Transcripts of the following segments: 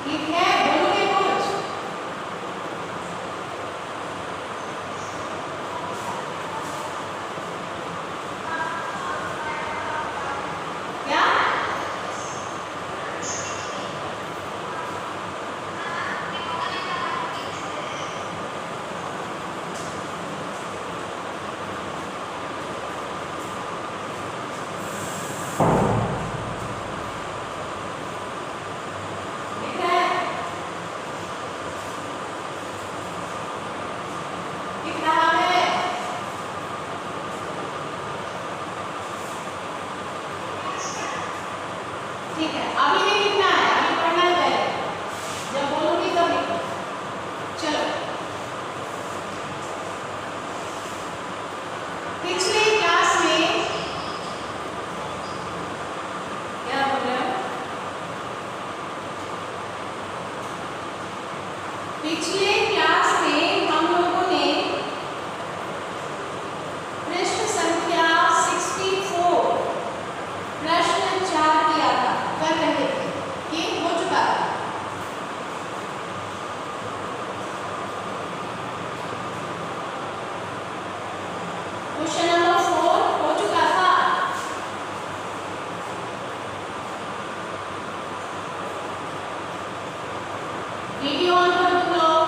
ठीक है, बोलोगे कुछ? क्या? दिख रहा है? दिख रहा है? ठीक है, अभी नहीं लिखना है, अभी पढ़ना है पहले। जब बोलूंगी तब लिखो। चलो, पिछले क्लास में क्या बोल रहे हो? पिछले क्लास में हम लोगों ने पृष्ठ संख्या 64 प्रश्न 4 किया था, कर रहे थे, ये हो चुका था। क्वेश्चन नंबर 4 हो चुका था। वीडियो ऑन कर तुम लोग।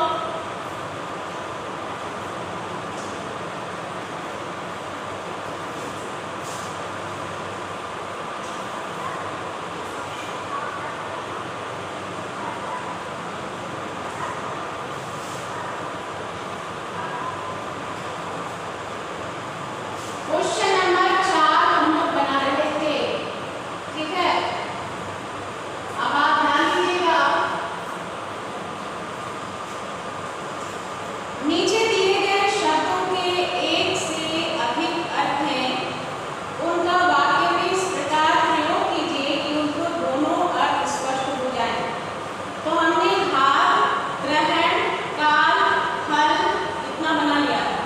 क्वेश्चन नंबर 4 हम लोग बना रहे थे, ठीक है? अब आप ध्यान दीजिएगा, नीचे दिए गए शब्दों के एक से अधिक अर्थ हैं, उनका वाक्य में इस प्रकार प्रयोग कीजिए कि उनको दोनों अर्थ स्पष्ट हो जाएं। तो हमने हार, ग्रहण, काल, फल इतना बना लिया था,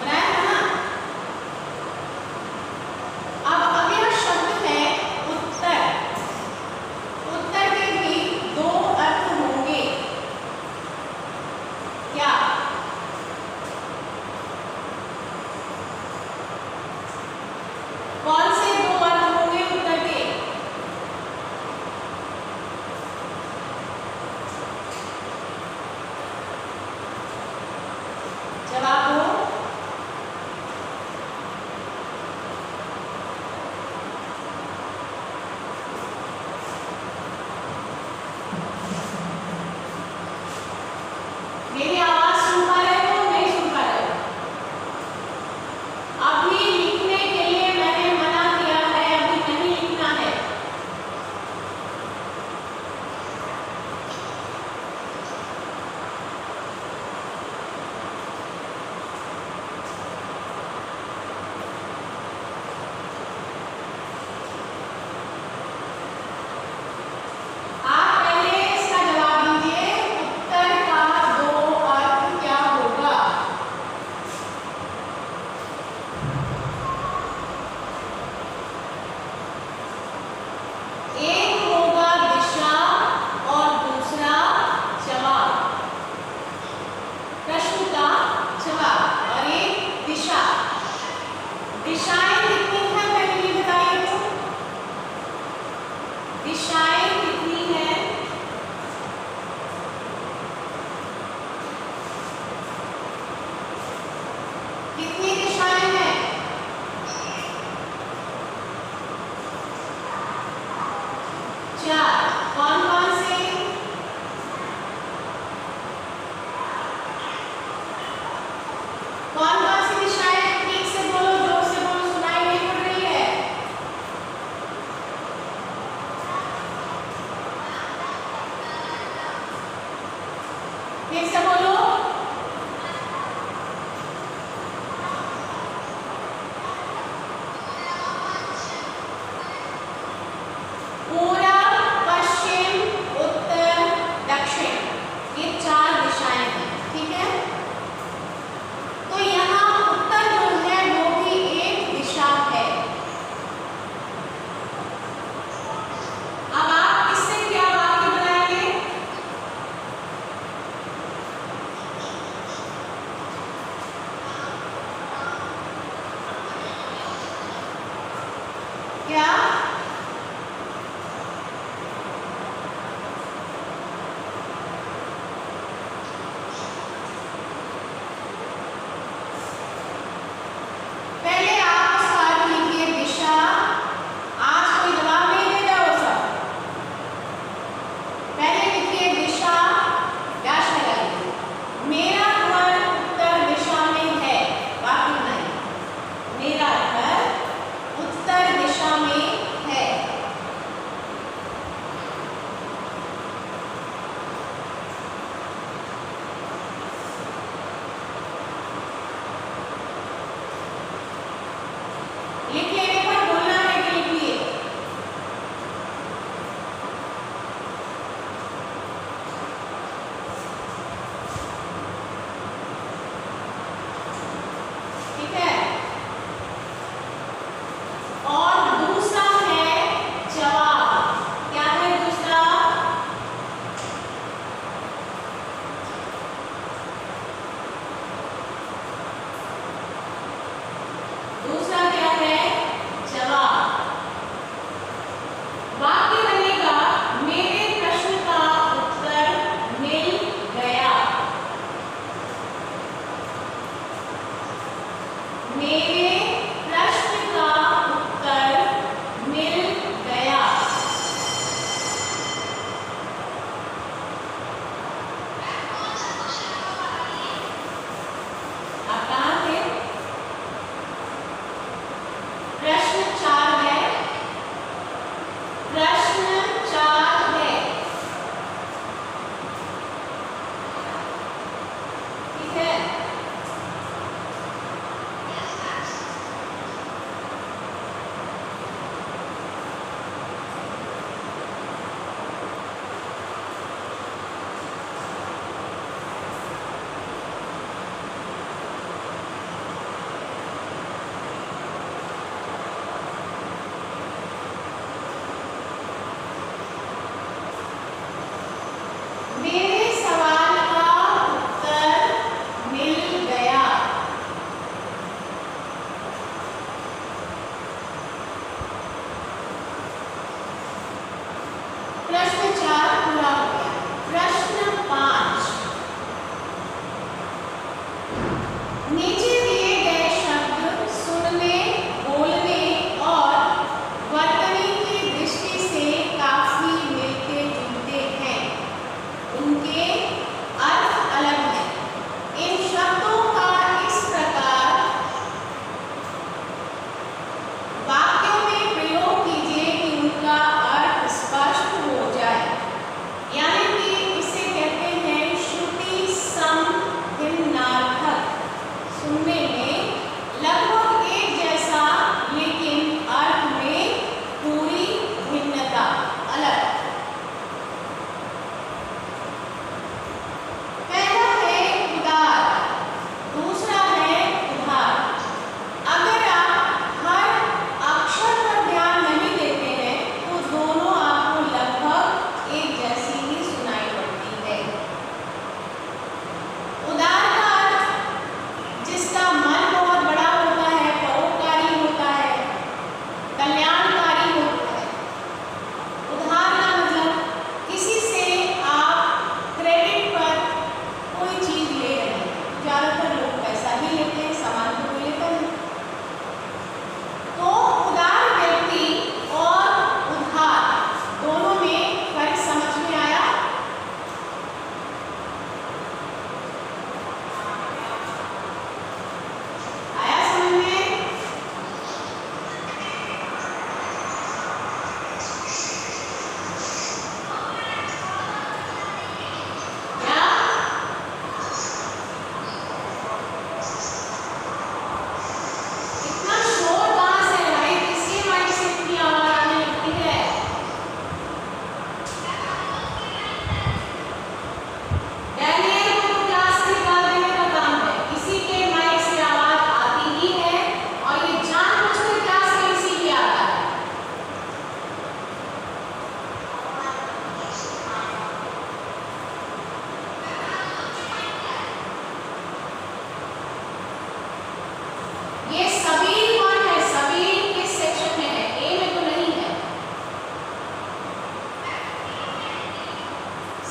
बनाया था ना? अब अगला शब्द है उत्तर। उत्तर के भी दो अर्थ होंगे। क्या? कौन से दो अर्थ होंगे उत्तर के? जवाब दो। मेरी आवाज सुन पा रहे हो, नहीं सुन पा रहे हो? अभी लिखने के लिए मैंने मना किया है, अभी नहीं लिखना है। आप पहले इसका जवाब दीजिए, उत्तर का दो अर्थ क्या होगा? एक होगा दिशा और दूसरा जवाब, प्रश्न का जवाब, और एक दिशा। दिशाएं कितनी हैं पहले ये बताइए तो? दिशाएं कितनी हैं? कितनी दिशाएं हैं? चार। कौन कौन से? कौन कौन सी दिशाएं? ठीक से बोलो, जोर से बोलो, सुनाई नहीं पड़ रही है। ठीक से बोलो। अब आप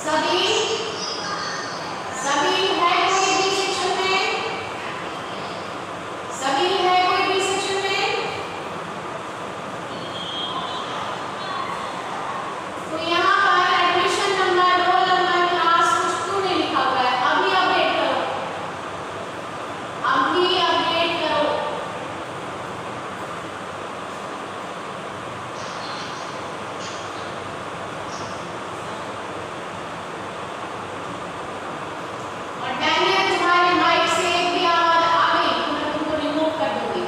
सभी सभी है कोई बी सेक्शन में? सभी है कोई बी सेक्शन में? तो यहाँ पर admission number, roll number, class कुछ क्यों नहीं लिखा हुआ है? अभी अपडेट करो, अभी अपडेट करो। और मैंने तुम्हारे माइक से एक भी आवाज आ गई तो मैं तुमको रिमूव कर दूंगी।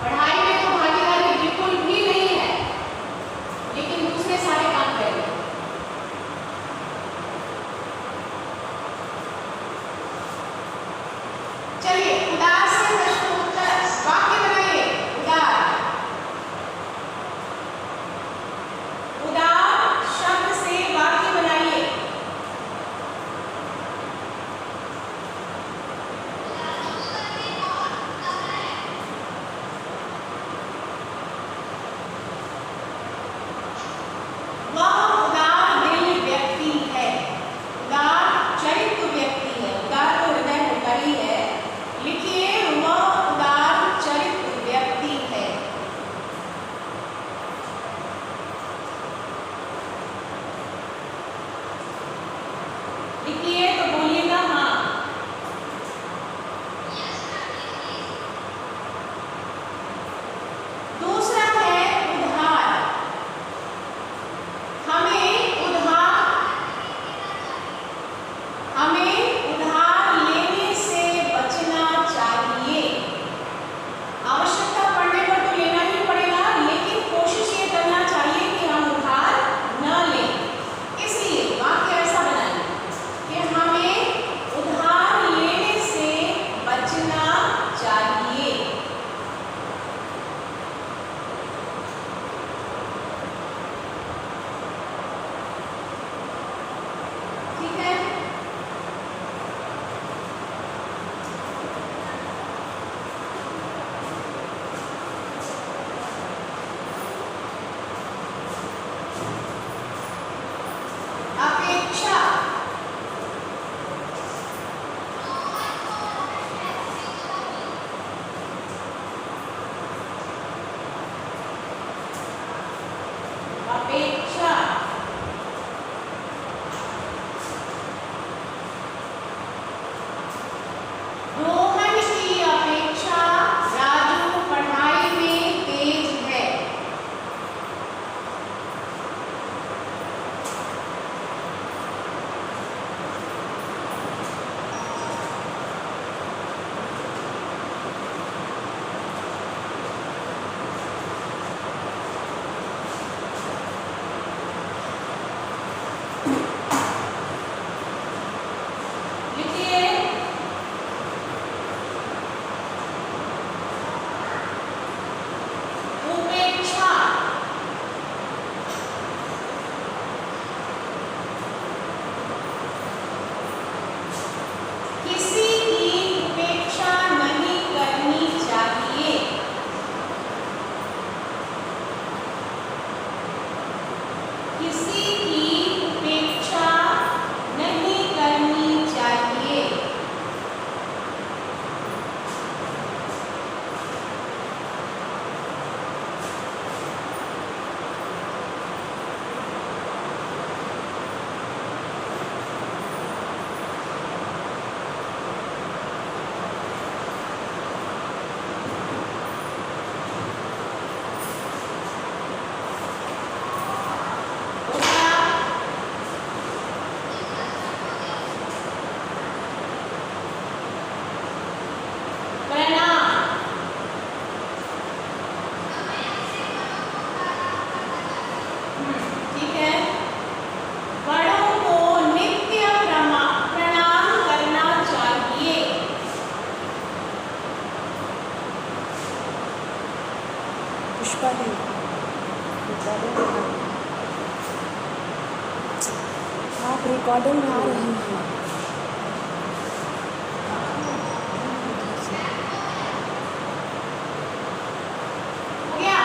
पढ़ाई में तो भागीदारी बिल्कुल भी नहीं है, लेकिन दूसरे सारे काम करेंगे। चलिए उदार से प्रश्नोत्तर वाक्य बनाइए। उदार शब्द से वाक्य बनाइए। वह उदार दिल व्यक्ति है, उदार चरित्र व्यक्ति है। उदार तो हृदय होता ही है, लिखिए वह उदार चरित्र व्यक्ति है। लिखिए तो बोलिएगा हाँ। दूसरा है उधार। हमें उधार लेने से बचना चाहिए। आवश्यकता पड़ने पर तो लेना ही पड़ेगा, लेकिन कोशिश ये करना चाहिए कि हम उधार न लें। इसलिए वाक्य ऐसा बनाएं कि हमें उधार लेने से बचना चाहिए। ठीक है? अपेक्षा। अपेक्षा। रोहन की अपेक्षा राजू पढ़ाई में तेज है। लिखिए उपेक्षा। किसी की उपेक्षा नहीं करनी चाहिए। किसी की उपेक्षा नहीं करनी चाहिए। पुष्पा दी आप रिकॉर्डिंग में आ रही हैं। हो गया?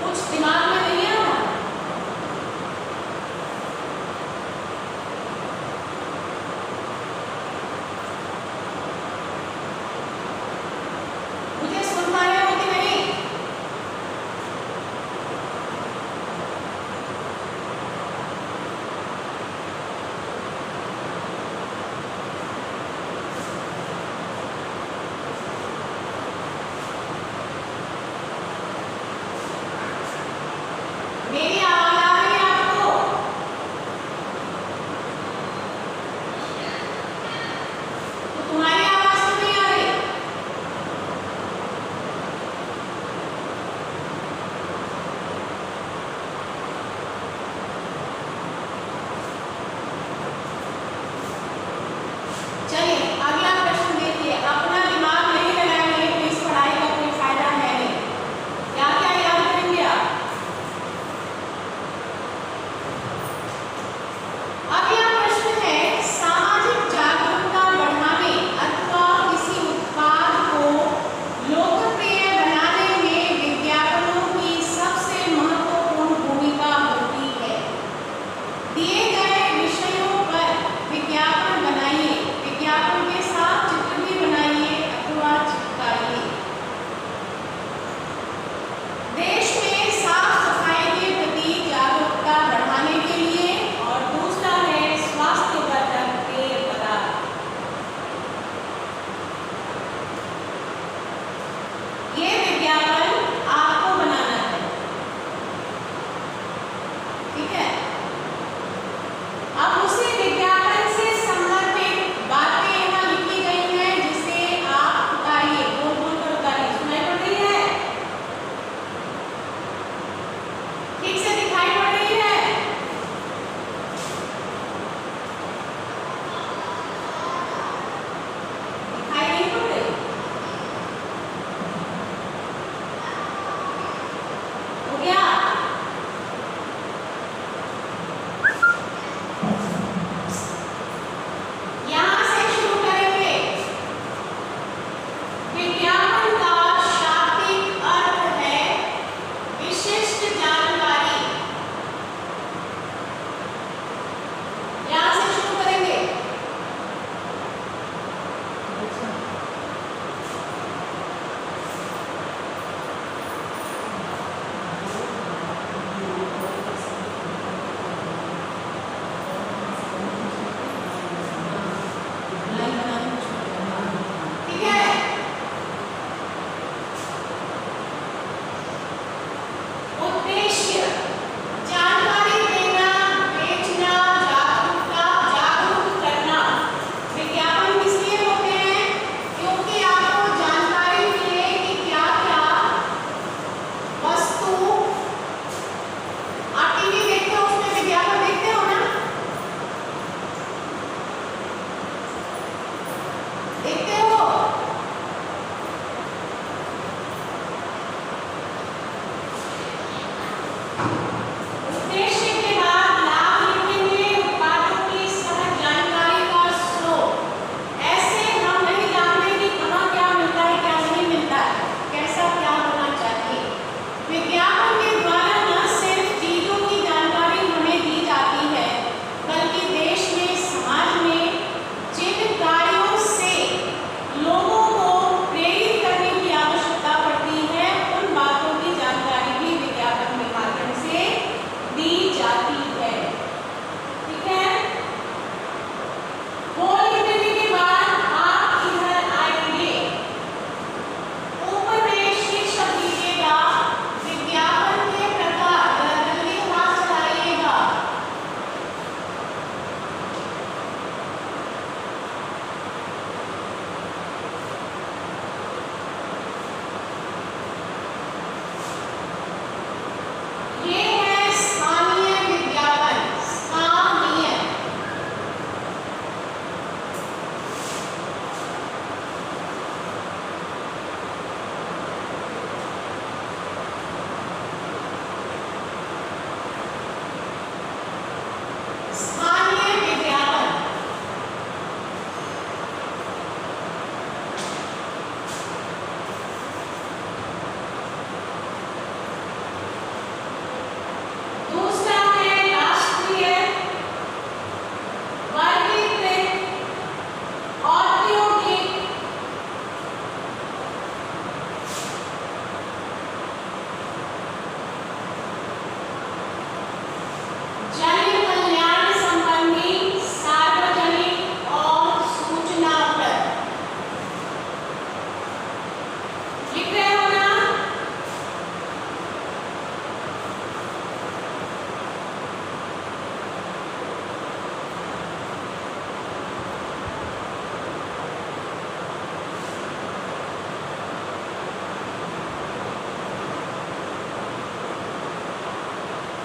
कुछ दिमाग में नहीं आ रहा? मुझे सुन पा रहे हो कि नहीं? मेरी आवाज आ रही है आपको? तो तुम्हारी आवाज क्यों नहीं आ रही? चलिए अगला प्रश्न देखिए। अपना दिमाग नहीं लगाएंगे तो इस पढ़ाई का कोई फायदा है नहीं। क्या क्या याद करेंगे आप?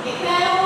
दिख रहा है